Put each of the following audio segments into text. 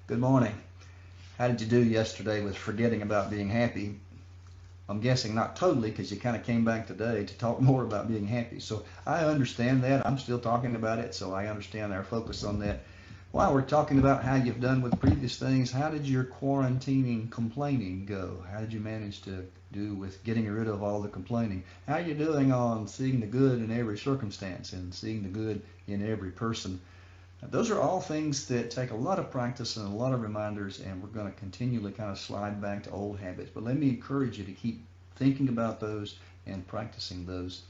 Good morning. How did you do yesterday with forgetting about being happy? I'm guessing not totally, because you kind of came back today to talk more about being happy. So I understand that. I'm still talking about it, so I understand our focus on that. While we're talking about how you've done with previous things, how did your quarantining complaining go? How did you manage to do with getting rid of all the complaining? How are you doing on seeing the good in every circumstance and seeing the good in every person? Those are all things that take a lot of practice and a lot of reminders, and we're going to continually kind of slide back to old habits. But let me encourage you to keep thinking about those and practicing those.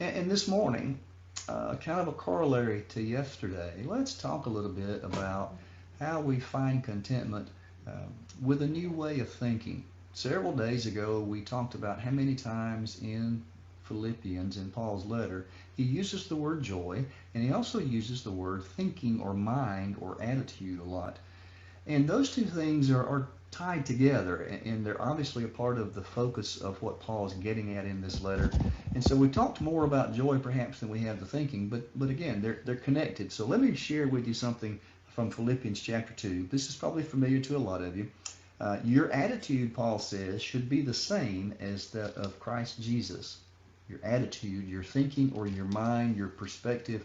And this morning, kind of a corollary to yesterday, let's talk a little bit about how we find contentment with a new way of thinking. Several days ago, we talked about how many times in Philippians, in Paul's letter, he uses the word joy, and he also uses the word thinking or mind or attitude a lot. And those two things are tied together, and they're obviously a part of the focus of what Paul is getting at in this letter. And so we talked more about joy perhaps than we have the thinking, but again, they're connected. So let me share with you something from Philippians chapter 2. This is probably familiar to a lot of you. Your attitude, Paul says, should be the same as that of Christ Jesus. Your attitude, your thinking, or your mind, your perspective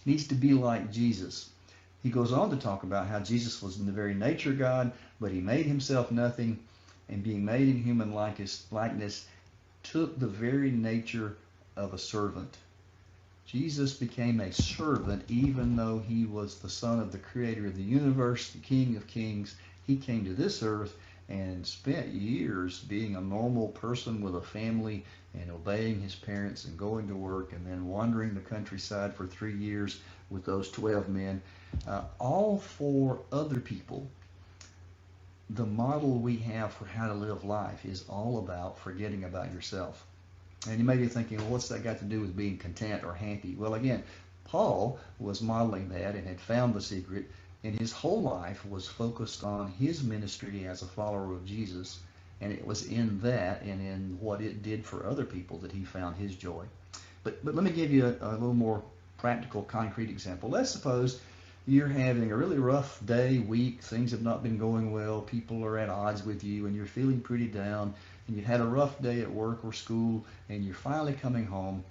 needs to be like Jesus. He goes on to talk about how Jesus was in the very nature God, but he made himself nothing, and being made in human likeness, took the very nature of a servant. Jesus became a servant even though he was the Son of the Creator of the universe, the King of Kings. He came to this earth and spent years being a normal person with a family and obeying his parents and going to work and then wandering the countryside for 3 years with those 12 men, all for other people. The model we have for how to live life is all about forgetting about yourself. And you may be thinking, well, what's that got to do with being content or happy? Well, again, Paul was modeling that and had found the secret, and his whole life was focused on his ministry as a follower of Jesus, and it was in that and in what it did for other people that he found his joy. But let me give you a little more practical, concrete example. Let's suppose you're having a really rough day, week, things have not been going well, people are at odds with you, and you're feeling pretty down, and you've had a rough day at work or school, and you're finally coming home.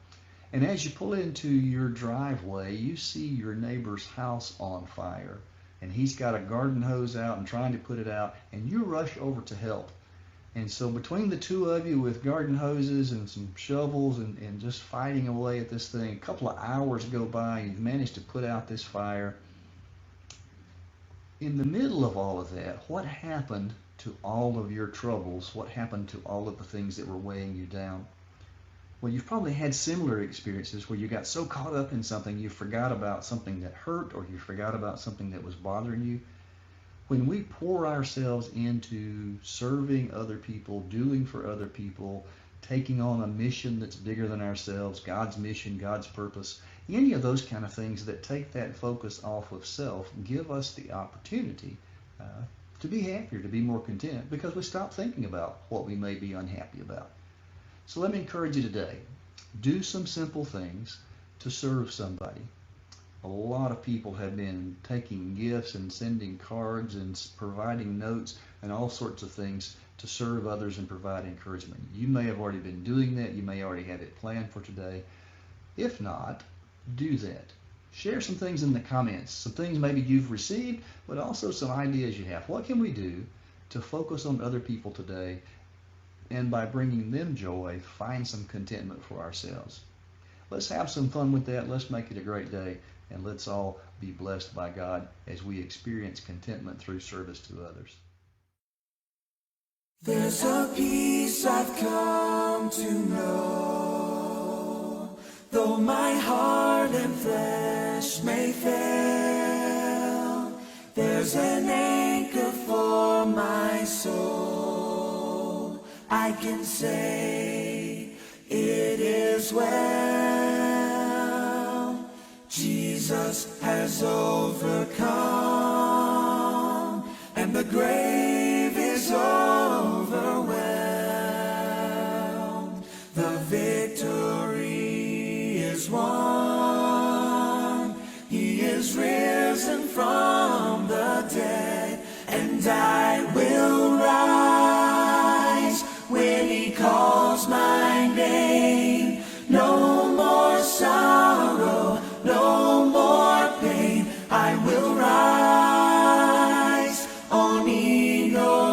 And as you pull into your driveway, you see your neighbor's house on fire, and he's got a garden hose out and trying to put it out, and you rush over to help. And so between the two of you with garden hoses and some shovels and just fighting away at this thing, a couple of hours go by, and you've managed to put out this fire. In the middle of all of that, what happened to all of your troubles? What happened to all of the things that were weighing you down? Well, you've probably had similar experiences where you got so caught up in something you forgot about something that hurt, or you forgot about something that was bothering you. When we pour ourselves into serving other people, doing for other people, taking on a mission that's bigger than ourselves, God's mission, God's purpose, any of those kind of things that take that focus off of self, give us the opportunity to be happier, to be more content, because we stop thinking about what we may be unhappy about. So let me encourage you today, do some simple things to serve somebody. A lot of people have been taking gifts and sending cards and providing notes and all sorts of things to serve others and provide encouragement. You may have already been doing that. You may already have it planned for today. If not, do that. Share some things in the comments, some things maybe you've received, but also some ideas you have. What can we do to focus on other people today, and by bringing them joy, find some contentment for ourselves? Let's have some fun with that. Let's make it a great day, and let's all be blessed by God as we experience contentment through service to others. There's a peace I've come to know, though my heart and flesh may fail. There's an anchor for my soul. I can say it is well. Jesus has overcome, and the grave is overwhelmed. The victory is won. He is risen from the dead. know